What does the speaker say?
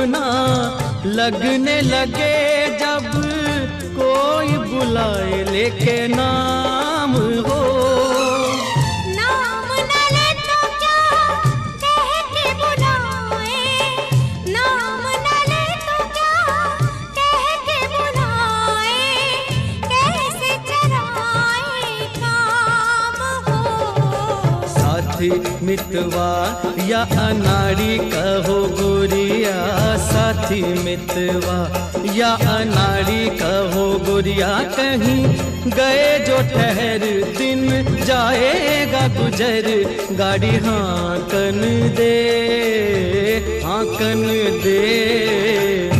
ना लगने लगे जब कोई बुलाए लेके नाम हो। नाम न ले तो क्या कह के बुलाए, नाम न ले तो क्या कह के बुलाए, कैसे चराए काम हो। साथी मितवा या अनाड़ी कहो गोरिया, साथी मितवा या अनाड़ी कहो गोरिया, कहीं गए जो ठहर दिन जाएगा गुजर, गाड़ी हाँकन दे हाँकन दे।